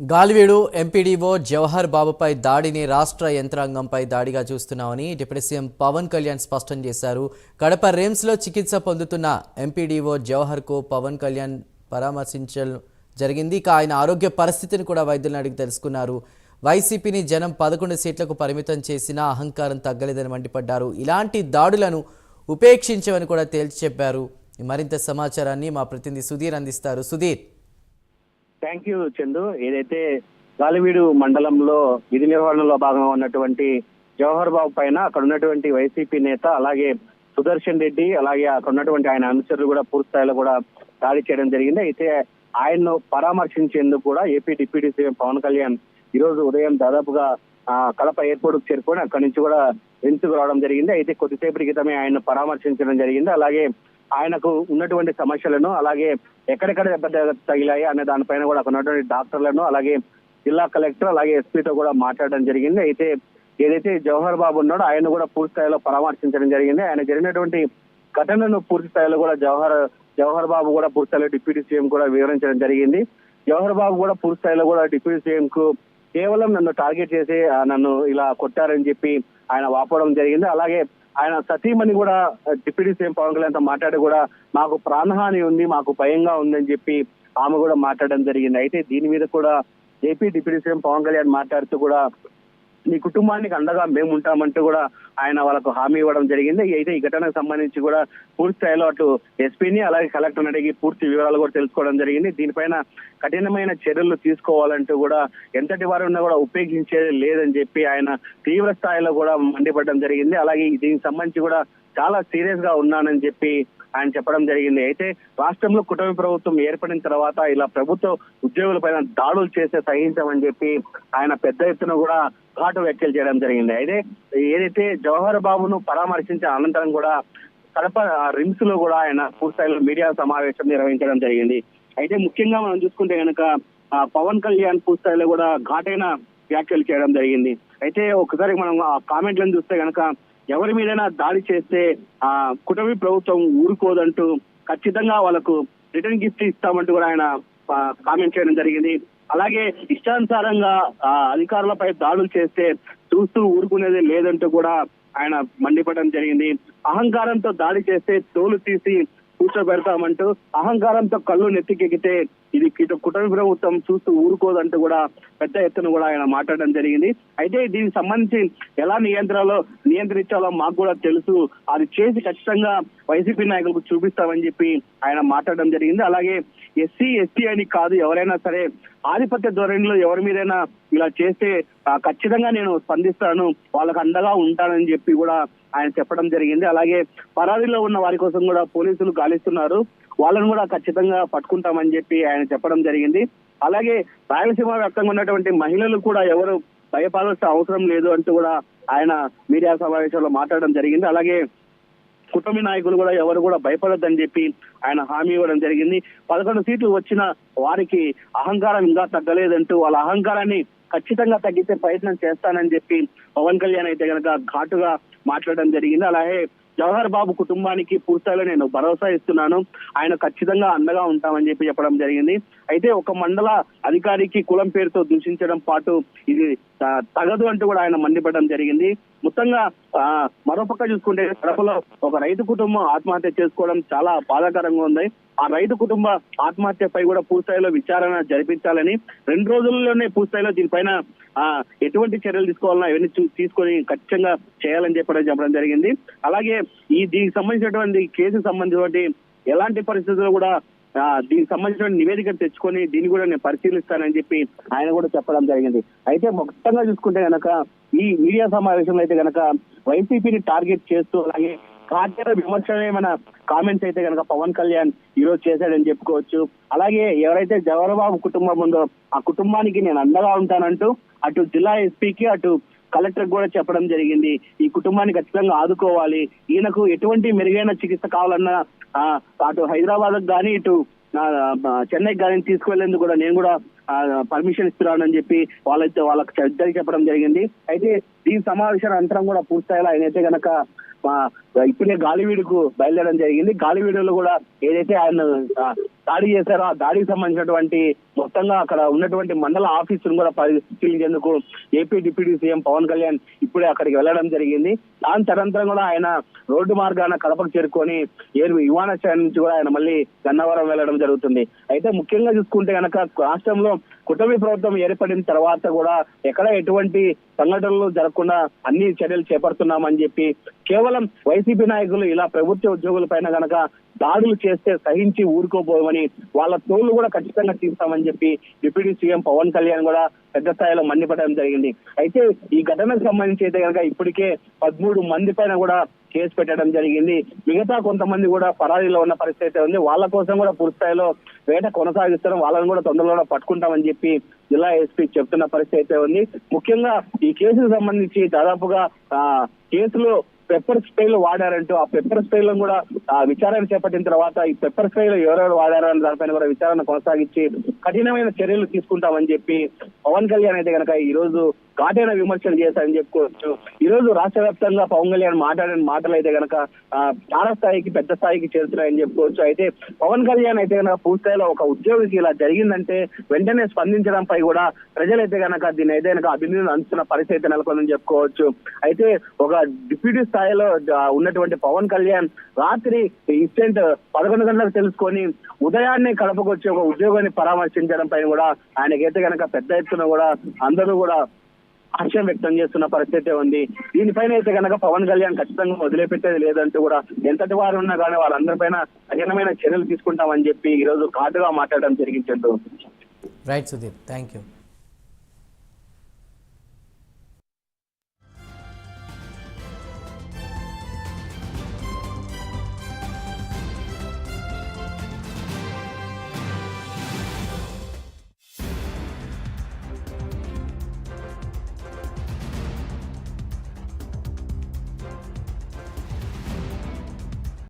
Galiveedu MPDO Jawahar బాబుపై దాడిని రాష్ట్ర యంత్రాంగంపై దాడిగా చూస్తున్నామని deputy CM Pawan Kalyan స్పష్టం చేశారు. కడప రిమ్స్లో చికిత్స పొందుతున్న ఎంపీడీఓ జవహర్కు పవన్ కళ్యాణ్ పరామర్శించడం జరిగింది. ఇక ఆయన ఆరోగ్య పరిస్థితిని కూడా వైద్యులను అడిగి తెలుసుకున్నారు. వైసీపీని జనం 11 సీట్లకు పరిమితం చేసినా అహంకారం తగ్గలేదని మండిపడ్డారు. ఇలాంటి దాడులను ఉపేక్షించమని కూడా తేల్చి చెప్పారు. మరింత సమాచారాన్ని మా ప్రతినిధి సుధీర్ అందిస్తారు. సుధీర్. Thank you Chandu. ఏదైతే గాలివీడు మండలంలో విధి నిర్వహణలో భాగంగా ఉన్నటువంటి జవహర్ బాబు పైన అక్కడ ఉన్నటువంటి వైసీపీ నేత అలాగే సుదర్శన్ రెడ్డి అలాగే అక్కడ ఉన్నటువంటి ఆయన అనుచరులు కూడా పూర్తి స్థాయిలో కూడా దాడి చేయడం జరిగింది. అయితే ఆయన్ను పరామర్శించేందుకు కూడా AP deputy CM Pawan Kalyan ఈ రోజు ఉదయం దాదాపుగా కడప ఎయిర్పోర్ట్ కు చేరుకొని అక్కడి నుంచి కూడా రిమ్స్కు రావడం జరిగింది. అయితే కొద్దిసేపటి క్రితమే ఆయన్ను పరామర్శించడం జరిగింది. అలాగే ఆయనకు ఉన్నటువంటి సమస్యలను అలాగే ఎక్కడెక్కడ దెబ్బ తగిలాయి అనే దానిపైన కూడా అక్కడ ఉన్నటువంటి డాక్టర్లను అలాగే జిల్లా కలెక్టర్ అలాగే ఎస్పీతో కూడా మాట్లాడడం జరిగింది. అయితే ఏదైతే జవహర్ బాబు ఉన్నాడో ఆయన కూడా పూర్తి స్థాయిలో పరామర్శించడం జరిగింది. ఆయన జరిగినటువంటి ఘటనను పూర్తి స్థాయిలో కూడా జవహర్ బాబు కూడా పూర్తి స్థాయిలో డిప్యూటీ సీఎం కూడా వివరించడం జరిగింది. జవహర్ బాబు కూడా పూర్తి స్థాయిలో కూడా డిప్యూటీ సీఎం కు కేవలం నన్ను టార్గెట్ చేసి నన్ను ఇలా కొట్టారని చెప్పి ఆయన వాపోవడం జరిగింది. అలాగే ఆయన సతీమణి కూడా డిప్యూటీ సీఎం పవన్ కళ్యాణ్ తో మాట్లాడి కూడా మాకు ప్రాణహాని ఉంది, మాకు భయంగా ఉందని చెప్పి ఆమె కూడా మాట్లాడడం జరిగింది. అయితే దీని మీద కూడా AP deputy CM Pawan Kalyan మాట్లాడుతూ కూడా మీ కుటుంబానికి అండగా మేము ఉంటామంటూ కూడా ఆయన వాళ్ళకు హామీ ఇవ్వడం జరిగింది. అయితే ఈ ఘటనకు సంబంధించి కూడా పూర్తి స్థాయిలో అటు ఎస్పీని అలాగే కలెక్టర్ అడిగి పూర్తి వివరాలు కూడా తెలుసుకోవడం జరిగింది. దీనిపైన కఠినమైన చర్యలు తీసుకోవాలంటూ కూడా ఎంతటి వారు ఉన్నా కూడా ఉపయోగించేది లేదని చెప్పి ఆయన తీవ్ర స్థాయిలో కూడా మండిపడడం జరిగింది. అలాగే దీనికి సంబంధించి కూడా చాలా సీరియస్ గా ఉన్నానని చెప్పి ఆయన చెప్పడం జరిగింది. అయితే రాష్ట్రంలో కూటమి ప్రభుత్వం ఏర్పడిన తర్వాత ఇలా ప్రభుత్వ ఉద్యోగులపైన దాడులు చేస్తే సహించమని చెప్పి ఆయన పెద్ద ఎత్తున కూడా ఘాటు వ్యాఖ్యలు చేయడం జరిగింది. అయితే ఏదైతే జవహర్ బాబును పరామర్శించిన అనంతరం కూడా కడప రిమ్స్ లో కూడా ఆయన పూర్తిస్థాయిలో మీడియా సమావేశం నిర్వహించడం జరిగింది. అయితే ముఖ్యంగా మనం చూసుకుంటే కనుక పవన్ కళ్యాణ్ పూర్తిస్థాయిలో కూడా ఘాటైన వ్యాఖ్యలు చేయడం జరిగింది. అయితే ఒకసారి మనం ఆ కామెంట్లను చూస్తే కనుక ఎవరి మీదైనా దాడి చేస్తే కూటమి ప్రభుత్వం ఊరుకోదంటూ ఖచ్చితంగా వాళ్ళకు రిటర్న్ గిఫ్ట్ ఇస్తామంటూ కూడా ఆయన కామెంట్ చేయడం జరిగింది. అలాగే ఇష్టానుసారంగా అధికారులపై దాడులు చేస్తే చూస్తూ ఊరుకునేది లేదంటూ కూడా ఆయన మండిపడడం జరిగింది. అహంకారంతో దాడి చేస్తే తోలు తీసి కూర్చోబెడతామంటూ అహంకారంతో కళ్ళు నెత్తికెక్కితే ఇది కుటుంబ ప్రభుత్వం చూస్తూ ఊరుకోదంటూ కూడా పెద్ద ఎత్తున కూడా ఆయన మాట్లాడడం జరిగింది. అయితే దీనికి సంబంధించి ఎలా నియంత్రించాలో మాకు కూడా తెలుసు, అది చేసి ఖచ్చితంగా వైసీపీ నాయకులకు చూపిస్తామని చెప్పి ఆయన మాట్లాడడం జరిగింది. అలాగే ఎస్సీ ఎస్టీ అని కాదు, ఎవరైనా సరే ఆధిపత్య ధోరణిలో ఎవరి మీదైనా ఇలా చేస్తే ఖచ్చితంగా నేను స్పందిస్తాను, వాళ్ళకు అండగా ఉంటానని చెప్పి కూడా ఆయన చెప్పడం జరిగింది. అలాగే పరారీలో ఉన్న వారి కోసం కూడా పోలీసులు గాలిస్తున్నారు, వాళ్ళను కూడా ఖచ్చితంగా పట్టుకుంటామని చెప్పి ఆయన చెప్పడం జరిగింది. అలాగే రాయలసీమ వ్యాప్తంగా ఉన్నటువంటి మహిళలు కూడా ఎవరు భయపడాల్సిన అవసరం లేదు అంటూ కూడా ఆయన మీడియా సమావేశంలో మాట్లాడడం జరిగింది. అలాగే కుటుంబ నాయకులు కూడా ఎవరు కూడా భయపడొద్దని చెప్పి ఆయన హామీ ఇవ్వడం జరిగింది. 11 సీట్లు వచ్చిన వారికి అహంకారం ఇంకా తగ్గలేదంటూ వాళ్ళ అహంకారాన్ని ఖచ్చితంగా తగ్గించే ప్రయత్నం చేస్తానని చెప్పి పవన్ కళ్యాణ్ అయితే కనుక ఘాటుగా మాట్లాడడం జరిగింది. అలాగే జవహర్ బాబు కుటుంబానికి పూర్తిగా నేను భరోసా ఇస్తున్నాను, ఆయన ఖచ్చితంగా అండగా ఉంటామని చెప్పి చెప్పడం జరిగింది. అయితే ఒక మండల అధికారికి కులం పేరుతో దూషించడం పాటు ఇది తగదు అంటూ కూడా ఆయన మండిపడడం జరిగింది. మొత్తంగా మరోపక్క చూసుకుంటే కడపలో ఒక రైతు కుటుంబం ఆత్మహత్య చేసుకోవడం చాలా బాధాకరంగా ఉంది. ఆ రైతు కుటుంబ ఆత్మహత్యపై కూడా పూర్తిస్థాయిలో విచారణ జరిపించాలని, 2 రోజుల్లోనే పూర్తిస్థాయిలో దీనిపైన ఎటువంటి చర్యలు తీసుకోవాలన్నా అవన్నీ తీసుకొని ఖచ్చితంగా చేయాలని చెప్పడం జరిగింది. అలాగే దీనికి సంబంధించినటువంటి కేసుకు సంబంధించినటువంటి ఎలాంటి పరిస్థితుల్లో కూడా దీనికి సంబంధించిన నివేదిక తెచ్చుకొని దీన్ని కూడా నేను పరిశీలిస్తానని చెప్పి ఆయన కూడా చెప్పడం జరిగింది. అయితే మొత్తంగా చూసుకుంటే గనక ఈ మీడియా సమావేశంలో అయితే గనక వైసీపీని టార్గెట్ చేస్తూ అలాగే ఘాటైన విమర్శనమైన కామెంట్స్ అయితే కనుక పవన్ కళ్యాణ్ ఈ రోజు చేశాడని చెప్పుకోవచ్చు. అలాగే ఎవరైతే జవహర్ బాబు కుటుంబం ఉందో ఆ కుటుంబానికి నేను అండగా ఉంటానంటూ అటు జిల్లా ఎస్పీకి అటు కలెక్టర్ కూడా చెప్పడం జరిగింది. ఈ కుటుంబాన్ని ఖచ్చితంగా ఆదుకోవాలి, ఈయనకు ఎటువంటి మెరుగైన చికిత్స కావాలన్నా అటు హైదరాబాద్ కానీ ఇటు చెన్నైకి కానీ తీసుకువెళ్లేందుకు కూడా నేను కూడా పర్మిషన్ ఇస్తున్నానని చెప్పి వాళ్ళకి చెప్పడం జరిగింది. అయితే దీని సమావేశాల అనంతరం కూడా పూర్తిస్థాయిలో ఆయన అయితే కనుక ఇప్పుడే గాలివీడుకు బయలుదేరడం జరిగింది. గాలివీడులో కూడా ఏదైతే ఆయన దాడి చేశారో ఆ దాడికి సంబంధించినటువంటి మొత్తంగా అక్కడ ఉన్నటువంటి మండల ఆఫీసును కూడా పరిశీలించేందుకు AP deputy CM Pawan Kalyan ఇప్పుడే అక్కడికి వెళ్ళడం జరిగింది. దాని తదనంతరం కూడా ఆయన రోడ్డు మార్గాన కడపకు చేరుకొని విమానాశ్రయం నుంచి కూడా ఆయన మళ్ళీ గన్నవరం వెళ్ళడం జరుగుతుంది. అయితే ముఖ్యంగా చూసుకుంటే కనుక రాష్ట్రంలో కూటమి ప్రభుత్వం ఏర్పడిన తర్వాత కూడా ఎక్కడ ఎటువంటి సంఘటనలు జరగకుండా అన్ని చర్యలు చేపడుతున్నామని చెప్పి కేవలం వైసీపీ నాయకులు ఇలా ప్రభుత్వ ఉద్యోగుల పైన గనక దాడులు చేస్తే సహించి ఊరుకోపోమని వాళ్ళ తోళ్లు కూడా ఖచ్చితంగా తీస్తామని చెప్పి డిప్యూటీ సీఎం పవన్ కళ్యాణ్ కూడా పెద్ద స్థాయిలో మండిపడడం జరిగింది. అయితే ఈ ఘటనకు సంబంధించి అయితే కనుక ఇప్పటికే 13 మంది పైన కూడా కేసు పెట్టడం జరిగింది. మిగతా కొంతమంది కూడా పరారీలో ఉన్న పరిస్థితి ఉంది. వాళ్ళ కోసం కూడా పూర్తి స్థాయిలో వేట కొనసాగిస్తాం, వాళ్ళని కూడా తొందరలో పట్టుకుంటామని చెప్పి జిల్లా ఎస్పీ చెప్తున్న పరిస్థితి ఉంది. ముఖ్యంగా ఈ కేసుకు సంబంధించి దాదాపుగా కేసులో పెప్పర్ స్ప్రేలు వాడారంటూ ఆ పెప్పర్ స్ప్రేలను కూడా విచారణ చేపట్టిన తర్వాత ఈ పెప్పర్ స్ప్రేలు ఎవరెవరు వాడారని దానిపైన కూడా విచారణ కొనసాగించి కఠినమైన చర్యలు తీసుకుంటామని చెప్పి పవన్ కళ్యాణ్ అయితే కనుక ఈ రోజు ఘాటైన విమర్శలు చేశారని చెప్పుకోవచ్చు. ఈ రోజు రాష్ట్ర వ్యాప్తంగా పవన్ కళ్యాణ్ మాట్లాడిన మాటలు అయితే కనుక చాలా స్థాయికి పెద్ద స్థాయికి చేరుతున్నాయని చెప్పుకోవచ్చు. అయితే పవన్ కళ్యాణ్ అయితే కనుక పూర్తిస్థాయిలో ఒక ఉద్యోగికి ఇలా జరిగిందంటే వెంటనే స్పందించడంపై కూడా ప్రజలైతే కనుక దీన్ని అయితే కనుక అభినందన అందుతున్న పరిస్థితి నెలకొందని చెప్పుకోవచ్చు. అయితే ఒక డిప్యూటీ స్థాయిలో ఉన్నటువంటి పవన్ కళ్యాణ్ రాత్రి ఇన్సిడెంట్ 11 గంటలకు తెలుసుకొని ఉదయాన్నే కడపకు వచ్చి ఒక ఉద్యోగాన్ని పరామర్శించడం పైన కూడా ఆయనకైతే కనుక పెద్ద ఎత్తున కూడా అందరూ కూడా హర్షం వ్యక్తం చేస్తున్న పరిస్థితి ఉంది. దీనిపైన అయితే కనుక పవన్ కళ్యాణ్ ఖచ్చితంగా వదిలిపెట్టేది లేదంటూ కూడా ఎంతటి వారు ఉన్నా కానీ వాళ్ళందరిపైన కఠినమైన చర్యలు తీసుకుంటామని చెప్పి ఈ రోజు ఘాటుగా మాట్లాడడం జరిగింది. Right Sudheer, thank you.